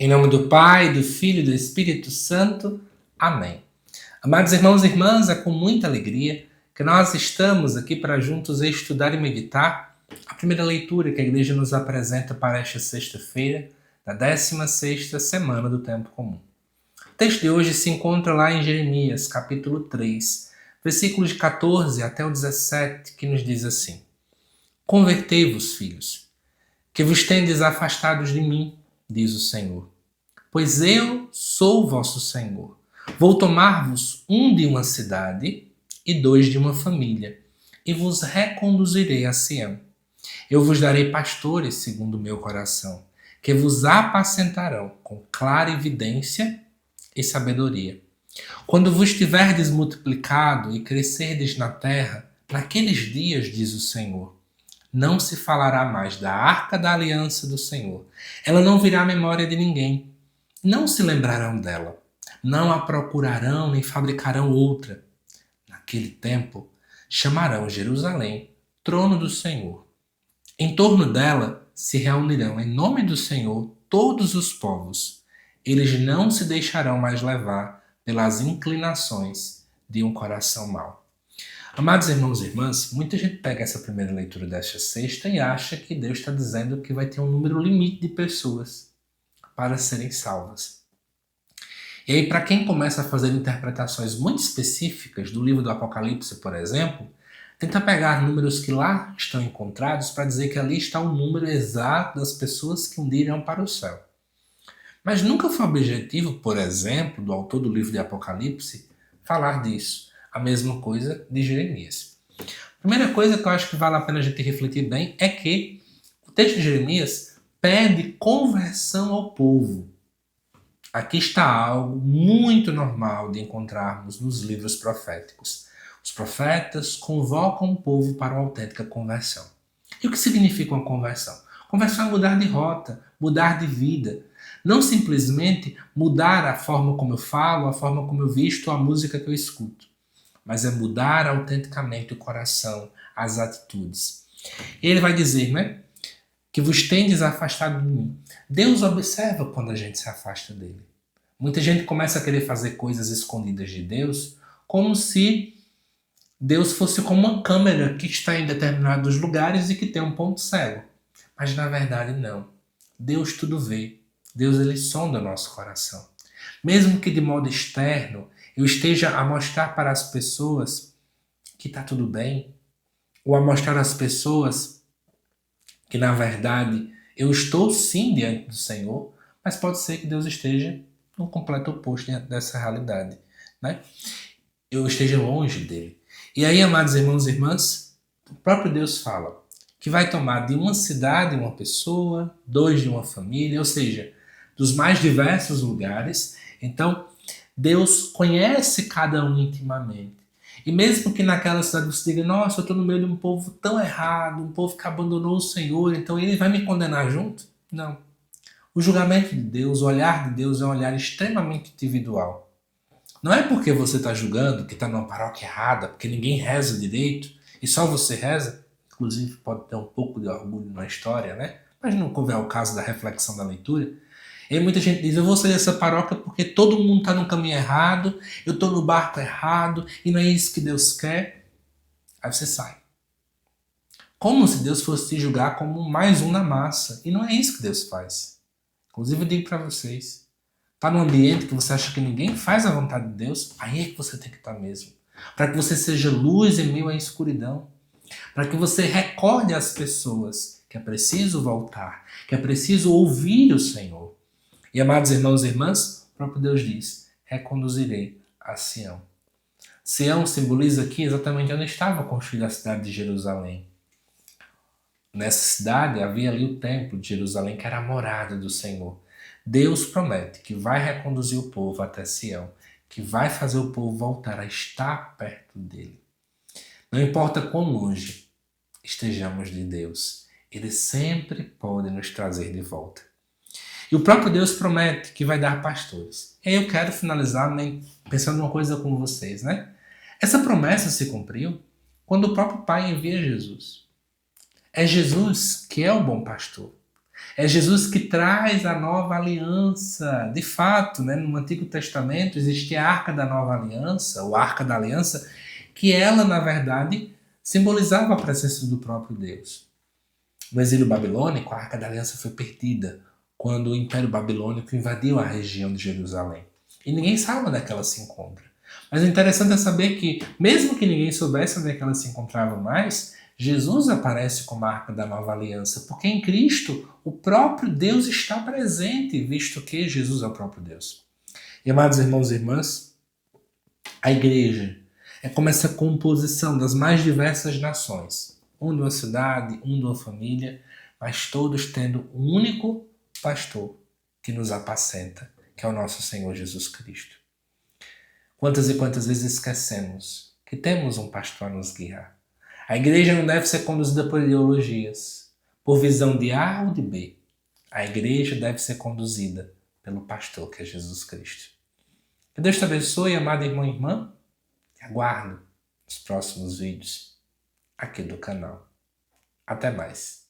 Em nome do Pai, do Filho e do Espírito Santo. Amém. Amados irmãos e irmãs, é com muita alegria que nós estamos aqui para juntos estudar e meditar a primeira leitura que a Igreja nos apresenta para esta sexta-feira, da 16ª semana do Tempo Comum. O texto de hoje se encontra lá em Jeremias, capítulo 3, versículos de 14 até o 17, que nos diz assim: Convertei-vos, filhos, que vos tendes afastados de mim, diz o Senhor. Pois eu sou o vosso Senhor. Vou tomar-vos um de uma cidade e dois de uma família, e vos reconduzirei a Sião. Eu vos darei pastores segundo o meu coração, que vos apacentarão com clara evidência e sabedoria. Quando vos tiverdes multiplicado e crescerdes na terra, naqueles dias, diz o Senhor, não se falará mais da arca da aliança do Senhor. Ela não virá à memória de ninguém. Não se lembrarão dela. Não a procurarão nem fabricarão outra. Naquele tempo, chamarão Jerusalém trono do Senhor. Em torno dela se reunirão em nome do Senhor todos os povos. Eles não se deixarão mais levar pelas inclinações de um coração mau. Amados irmãos e irmãs, muita gente pega essa primeira leitura desta sexta e acha que Deus está dizendo que vai ter um número limite de pessoas para serem salvas. E aí, para quem começa a fazer interpretações muito específicas do livro do Apocalipse, por exemplo, tenta pegar números que lá estão encontrados para dizer que ali está o número exato das pessoas que um dia irão para o céu. Mas nunca foi objetivo, por exemplo, do autor do livro de Apocalipse, falar disso. A mesma coisa de Jeremias. A primeira coisa que eu acho que vale a pena a gente refletir bem é que o texto de Jeremias pede conversão ao povo. Aqui está algo muito normal de encontrarmos nos livros proféticos. Os profetas convocam o povo para uma autêntica conversão. E o que significa uma conversão? Conversão é mudar de rota, mudar de vida. Não simplesmente mudar a forma como eu falo, a forma como eu visto, a música que eu escuto. Mas é mudar autenticamente o coração, as atitudes. E ele vai dizer, né? Que vos tendes afastado de mim. Deus observa quando a gente se afasta dele. Muita gente começa a querer fazer coisas escondidas de Deus, como se Deus fosse como uma câmera que está em determinados lugares e que tem um ponto cego. Mas na verdade não. Deus tudo vê. Deus ele sonda o nosso coração. Mesmo que de modo externo eu esteja a mostrar para as pessoas que está tudo bem, ou a mostrar às pessoas que na verdade eu estou sim diante do Senhor, mas pode ser que Deus esteja no completo oposto diante dessa realidade, né? Eu esteja longe dele. E aí, amados irmãos e irmãs, o próprio Deus fala que vai tomar de uma cidade uma pessoa, dois de uma família, ou seja, dos mais diversos lugares. Então, Deus conhece cada um intimamente. E mesmo que naquela cidade você diga, nossa, eu estou no meio de um povo tão errado, um povo que abandonou o Senhor, então ele vai me condenar junto? Não. O julgamento de Deus, o olhar de Deus é um olhar extremamente individual. Não é porque você está julgando que está numa paróquia errada, porque ninguém reza direito, e só você reza, inclusive pode ter um pouco de orgulho na história, né? Mas não couber o caso da reflexão da leitura. E aí muita gente diz, eu vou sair dessa paróquia porque todo mundo está no caminho errado, eu estou no barco errado, e não é isso que Deus quer. Aí você sai. Como se Deus fosse te julgar como mais um na massa. E não é isso que Deus faz. Inclusive eu digo para vocês, está num ambiente que você acha que ninguém faz a vontade de Deus, aí é que você tem que estar mesmo. Para que você seja luz em meio à escuridão. Para que você recorde às pessoas que é preciso voltar, que é preciso ouvir o Senhor. E amados irmãos e irmãs, o próprio Deus diz, reconduzirei a Sião. Sião simboliza aqui exatamente onde estava construída a cidade de Jerusalém. Nessa cidade havia ali o templo de Jerusalém, que era a morada do Senhor. Deus promete que vai reconduzir o povo até Sião, que vai fazer o povo voltar a estar perto dele. Não importa quão longe estejamos de Deus, ele sempre pode nos trazer de volta. E o próprio Deus promete que vai dar pastores. E aí eu quero finalizar pensando numa coisa com vocês, né? Essa promessa se cumpriu quando o próprio Pai envia Jesus. É Jesus que é o bom pastor. É Jesus que traz a nova aliança. De fato, né, no Antigo Testamento existia a Arca da Nova Aliança, ou Arca da Aliança, que ela, na verdade, simbolizava a presença do próprio Deus. No exílio babilônico, a Arca da Aliança foi perdida quando o Império Babilônico invadiu a região de Jerusalém. E ninguém sabe onde é que ela se encontra. Mas o interessante é saber que, mesmo que ninguém soubesse onde é que ela se encontrava mais, Jesus aparece como a Arca da Nova Aliança, porque em Cristo o próprio Deus está presente, visto que Jesus é o próprio Deus. E, amados irmãos e irmãs, a igreja é como essa composição das mais diversas nações, um de uma cidade, um de uma família, mas todos tendo um único pastor que nos apacenta, que é o nosso Senhor Jesus Cristo. Quantas e quantas vezes esquecemos que temos um pastor a nos guiar? A igreja não deve ser conduzida por ideologias, por visão de A ou de B. A igreja deve ser conduzida pelo pastor, que é Jesus Cristo. Que Deus te abençoe, amado irmão e irmã. Te aguardo nos próximos vídeos aqui do canal. Até mais.